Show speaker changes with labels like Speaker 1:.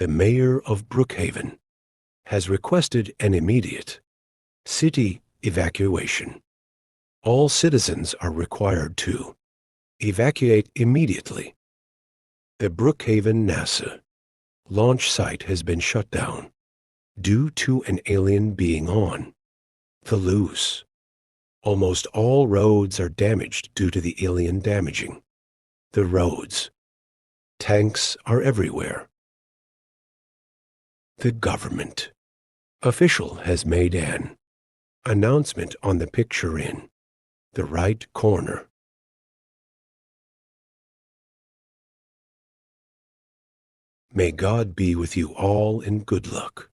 Speaker 1: The mayor of Brookhaven has requested an immediate city evacuation. All citizens are required to evacuate immediately. The Brookhaven NASA launch site has been shut down due to an alien being on the loose. Almost all roads are damaged due to the alien damaging the roads. Tanks are everywhere. The government official has made an announcement on the picture in the right corner. May God be with you all and good luck.